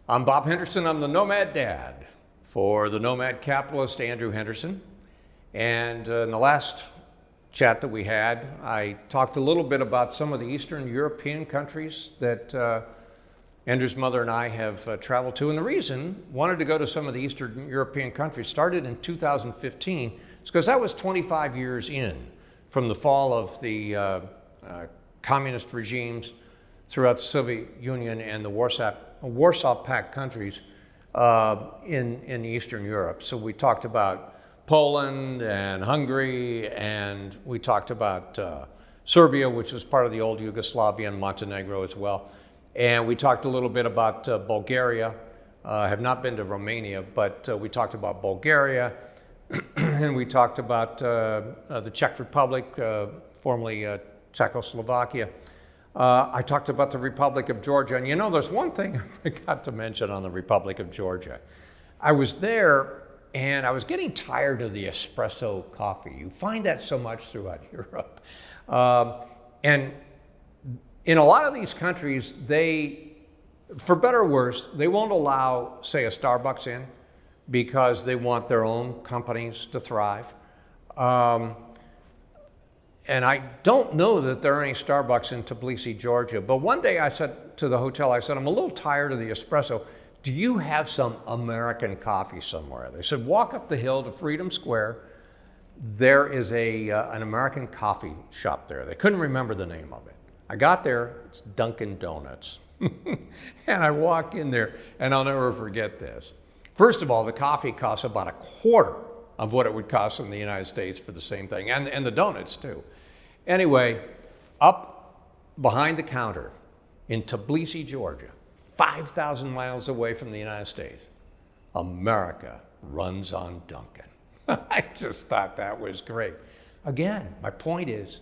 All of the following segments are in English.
I'm Bob Henderson. I'm the Nomad Dad for the Nomad Capitalist, Andrew Henderson. And in the last chat that we had, I talked a little bit about some of the Eastern European countries that Andrew's mother and I have traveled to. And the reason I wanted to go to some of the Eastern European countries started in 2015 is because that was 25 years in from the fall of the communist regimes throughout the Soviet Union and the Warsaw Pact countries in Eastern Europe. So we talked about Poland and Hungary, and we talked about Serbia, which was part of the old Yugoslavia, and Montenegro as well. And we talked a little bit about Bulgaria. I have not been to Romania, but we talked about Bulgaria, and we talked about the Czech Republic, formerly Czechoslovakia. I talked about the Republic of Georgia. And you know, there's one thing I forgot to mention on the Republic of Georgia. I was there and I was getting tired of the espresso coffee. You find that so much throughout Europe. And in a lot of these countries, they, for better or worse, they won't allow, say, a Starbucks in because they want their own companies to thrive. And I don't know that there are any Starbucks in Tbilisi, Georgia. But one day I said to the hotel, I said, I'm a little tired of the espresso. Do you have some American coffee somewhere? They said, walk up the hill to Freedom Square. There is an American coffee shop there. They couldn't remember the name of it. I got there, it's Dunkin' Donuts. And I walk in there, and I'll never forget this. First of all, the coffee costs about a quarter of what it would cost in the United States for the same thing, and the donuts too. Anyway, up behind the counter in Tbilisi, Georgia, 5,000 miles away from the United States, America runs on Dunkin'. I just thought that was great. Again, my point is,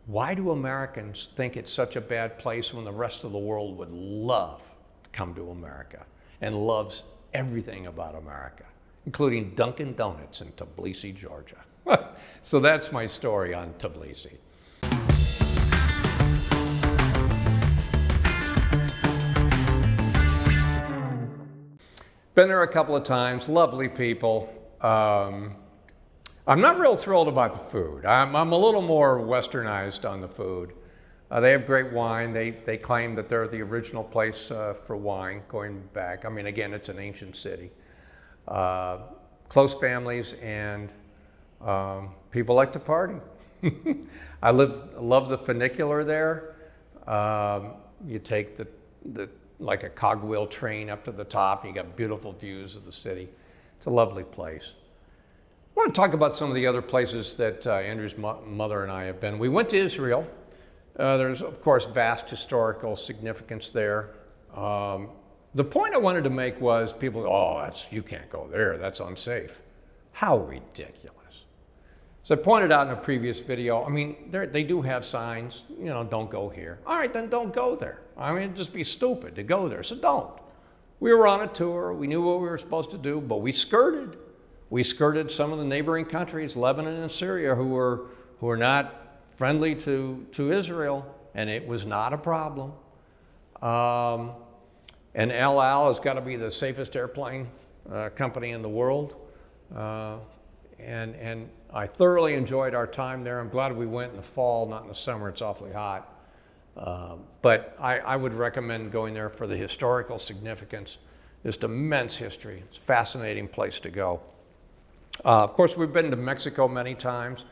why do Americans think it's such a bad place when the rest of the world would love to come to America and loves everything about America, including Dunkin' Donuts in Tbilisi, Georgia? So that's my story on Tbilisi. Been there a couple of times, lovely people. I'm not real thrilled about the food. I'm a little more westernized on the food. They have great wine. They claim that they're the original place for wine going back. I mean, again, it's an ancient city. Close families, and people like to party. I love the funicular there. You take the like a cogwheel train up to the top. You got beautiful views of the city. It's a lovely place. I want to talk about some of the other places that Andrew's mother and I have been. We went to Israel. There's, of course, vast historical significance there. The point I wanted to make was people, you can't go there, that's unsafe. How ridiculous. So I pointed out in a previous video, I mean, they do have signs, you know, don't go here. All right, then don't go there. I mean, it'd just be stupid to go there, so don't. We were on a tour, we knew what we were supposed to do, but we skirted. We skirted some of the neighboring countries, Lebanon and Syria, who were not friendly to Israel, and it was not a problem. And El Al has got to be the safest airplane company in the world. And I thoroughly enjoyed our time there. I'm glad we went in the fall, not in the summer. It's awfully hot. But I would recommend going there for the historical significance. Just immense history. It's a fascinating place to go. Of course, we've been to Mexico many times,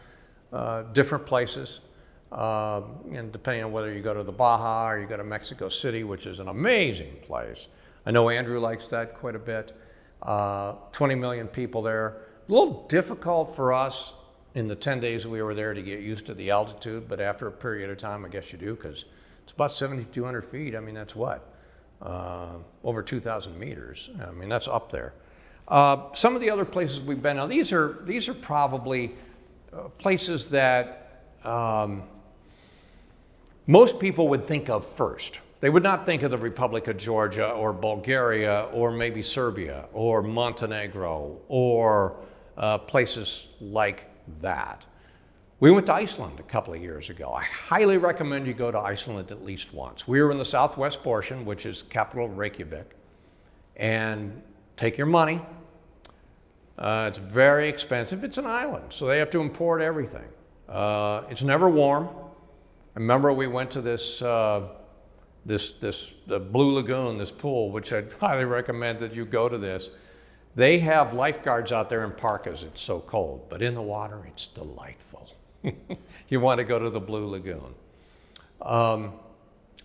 different places. And depending on whether you go to the Baja or you go to Mexico City, which is an amazing place. I know Andrew likes that quite a bit. 20 million people there. A little difficult for us in the 10 days we were there to get used to the altitude, but after a period of time, I guess you do, because it's about 7,200 feet. I mean, that's what? Over 2,000 meters. I mean, that's up there. Some of the other places we've been, now these are probably places that most people would think of first. They would not think of the Republic of Georgia or Bulgaria or maybe Serbia or Montenegro or places like that. We went to Iceland a couple of years ago. I highly recommend you go to Iceland at least once. We were in the southwest portion, which is capital Reykjavik. and take your money. It's very expensive. It's an island, so they have to import everything. It's never warm. I remember we went to the Blue Lagoon, this pool, which I'd highly recommend that you go to this. They have lifeguards out there in parkas. It's so cold, but in the water, it's delightful. You want to go to the Blue Lagoon.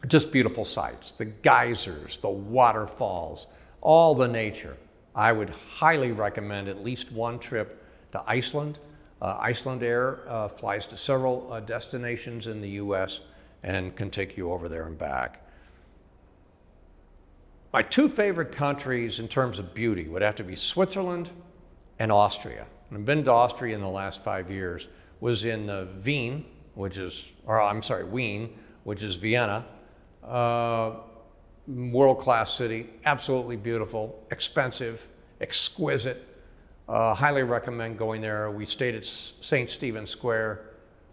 Just beautiful sights, the geysers, the waterfalls, all the nature. I would highly recommend at least one trip to Iceland. Iceland Air flies to several destinations in the U.S. and can take you over there and back. My two favorite countries in terms of beauty would have to be Switzerland and Austria. I've been to Austria in the last 5 years. Was in Wien, which is Vienna. World-class city, absolutely beautiful, expensive, exquisite. Highly recommend going there. We stayed at St. Stephen's Square,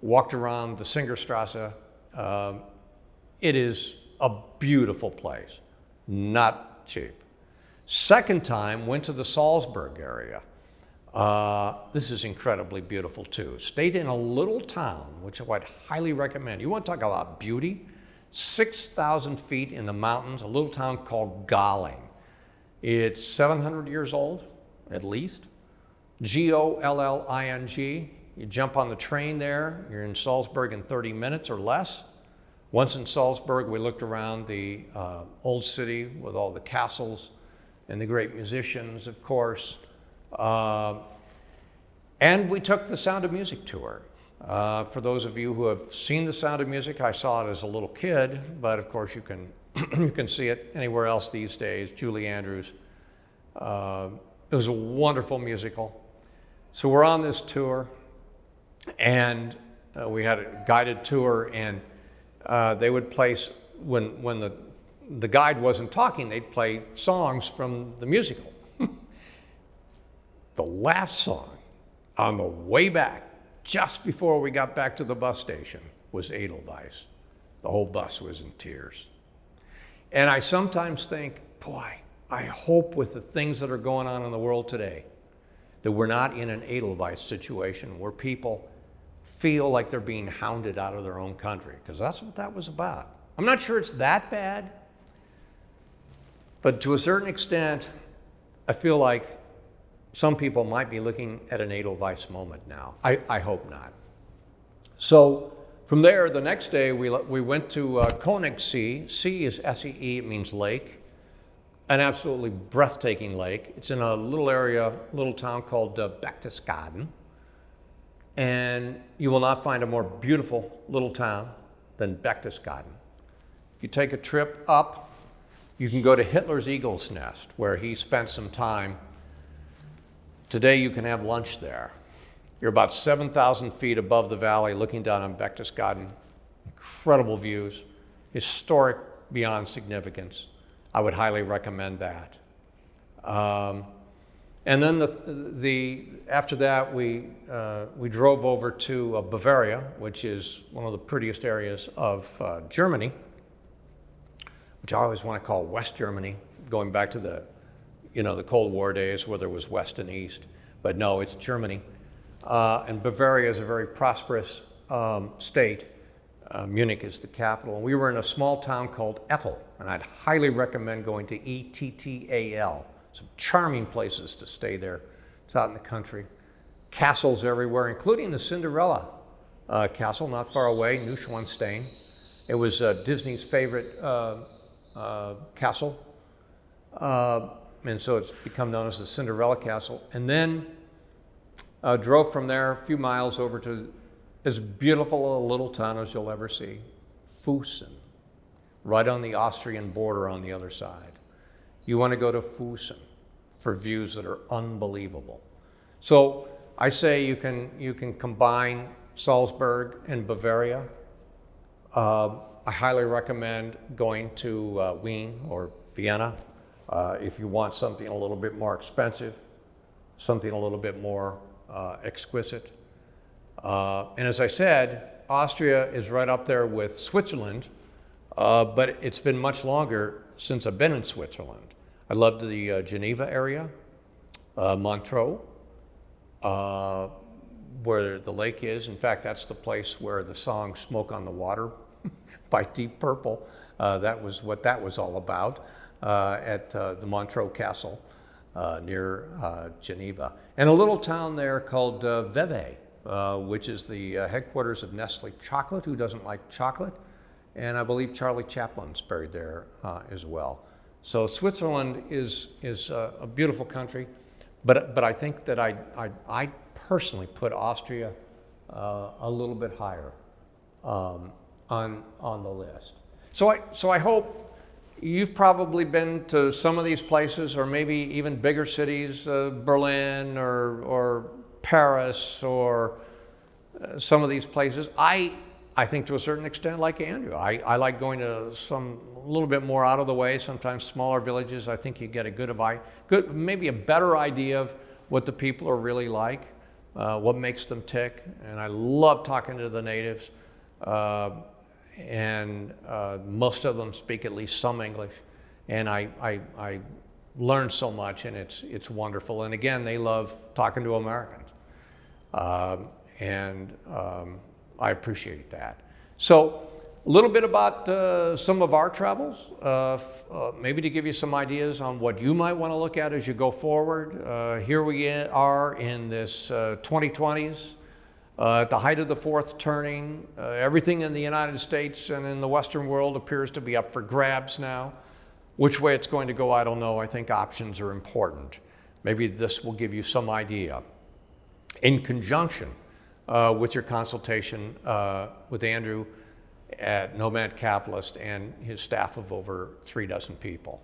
walked around the Singerstrasse. It is a beautiful place, not cheap. Second time, went to the Salzburg area. This is incredibly beautiful too. Stayed in a little town, which I would highly recommend. You want to talk about beauty? 6,000 feet in the mountains, a little town called Galling. It's 700 years old, at least. Golling. You jump on the train there. You're in Salzburg in 30 minutes or less. Once in Salzburg, we looked around the old city with all the castles and the great musicians, of course. And we took the Sound of Music tour. For those of you who have seen The Sound of Music, I saw it as a little kid, but of course you can you can see it anywhere else these days. Julie Andrews. It was a wonderful musical. So we're on this tour, and we had a guided tour, and they would play, when the guide wasn't talking, they'd play songs from the musical. The last song on the way back, just before we got back to the bus station, was Edelweiss. The whole bus was in tears. And I sometimes think, boy, I hope with the things that are going on in the world today, that we're not in an Edelweiss situation where people feel like they're being hounded out of their own country, because that's what that was about. I'm not sure it's that bad, but to a certain extent, I feel like some people might be looking at an Edelweiss moment now. I hope not. So from there, the next day, we went to Königssee. See is S-E-E, it means lake. An absolutely breathtaking lake. It's in a little town called Berchtesgaden. And you will not find a more beautiful little town than Berchtesgaden. If you take a trip up, you can go to Hitler's Eagle's Nest, where he spent some time. Today you can have lunch there. You're about 7,000 feet above the valley looking down on Berchtesgaden. Incredible views, historic beyond significance. I would highly recommend that. And then after that, we drove over to Bavaria, which is one of the prettiest areas of Germany, which I always want to call West Germany, going back to the Cold War days where there was West and East. But no, it's Germany. And Bavaria is a very prosperous state. Munich is the capital. And we were in a small town called Ettal, and I'd highly recommend going to Ettal. Some charming places to stay there. It's out in the country. Castles everywhere, including the Cinderella castle not far away, Neuschwanstein. It was Disney's favorite castle. And so it's become known as the Cinderella Castle. And then drove from there a few miles over to as beautiful a little town as you'll ever see, Füssen, right on the Austrian border on the other side. You want to go to Füssen for views that are unbelievable. So I say you can combine Salzburg and Bavaria. I highly recommend going to Wien or Vienna if you want something a little bit more expensive, something a little bit more exquisite. And as I said, Austria is right up there with Switzerland, but it's been much longer since I've been in Switzerland. I loved the Geneva area, Montreux, where the lake is. In fact, that's the place where the song Smoke on the Water by Deep Purple, that was what that was all about, at the Montreux Castle near Geneva. And a little town there called Vevey, which is the headquarters of Nestle Chocolate. Who doesn't like chocolate? And I believe Charlie Chaplin's buried there as well. So Switzerland is a beautiful country, but I think that I personally put Austria a little bit higher on the list. So I hope you've probably been to some of these places, or maybe even bigger cities, Berlin or Paris, or some of these places. I think to a certain extent, like Andrew, I like going to some a little bit more out of the way, sometimes smaller villages. I think you get a maybe a better idea of what the people are really like, what makes them tick. And I love talking to the natives. And most of them speak at least some English, and I learn so much, and it's wonderful. And again, they love talking to Americans, and I appreciate that. So a little bit about some of our travels, maybe to give you some ideas on what you might want to look at as you go forward. Here we are in this 2020s. At the height of the fourth turning, everything in the United States and in the Western world appears to be up for grabs now. Which way it's going to go, I don't know. I think options are important. Maybe this will give you some idea. In conjunction with your consultation with Andrew at Nomad Capitalist and his staff of over 36 people.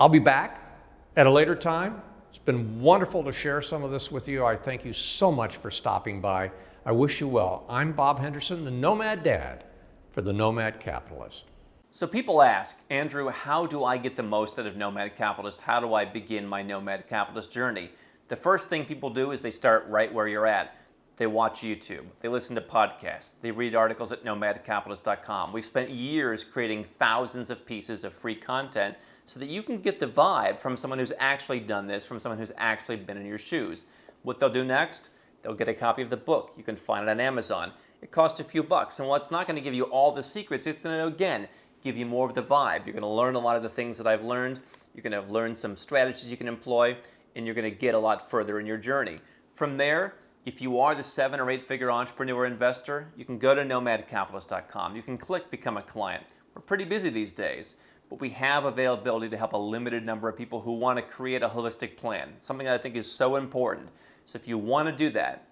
I'll be back at a later time. It's been wonderful to share some of this with you. I thank you so much for stopping by. I wish you well. I'm Bob Henderson, the Nomad Dad for the Nomad Capitalist. So people ask, Andrew, how do I get the most out of Nomad Capitalist? How do I begin my Nomad Capitalist journey? The first thing people do is they start right where you're at. They watch YouTube, they listen to podcasts, they read articles at nomadcapitalist.com. We've spent years creating thousands of pieces of free content so that you can get the vibe from someone who's actually done this, from someone who's actually been in your shoes. What they'll do next, they'll get a copy of the book. You can find it on Amazon. It costs a few bucks, and while it's not going to give you all the secrets, it's going to, again, give you more of the vibe. You're going to learn a lot of the things that I've learned. You're going to learn some strategies you can employ, and you're going to get a lot further in your journey. From there, if you are the 7 or 8 figure entrepreneur investor, you can go to nomadcapitalist.com. You can click Become a Client. We're pretty busy these days, but we have availability to help a limited number of people who want to create a holistic plan, something that I think is so important. So if you want to do that,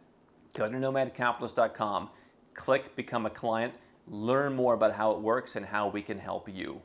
go to nomadcapitalist.com, click Become a Client, learn more about how it works and how we can help you.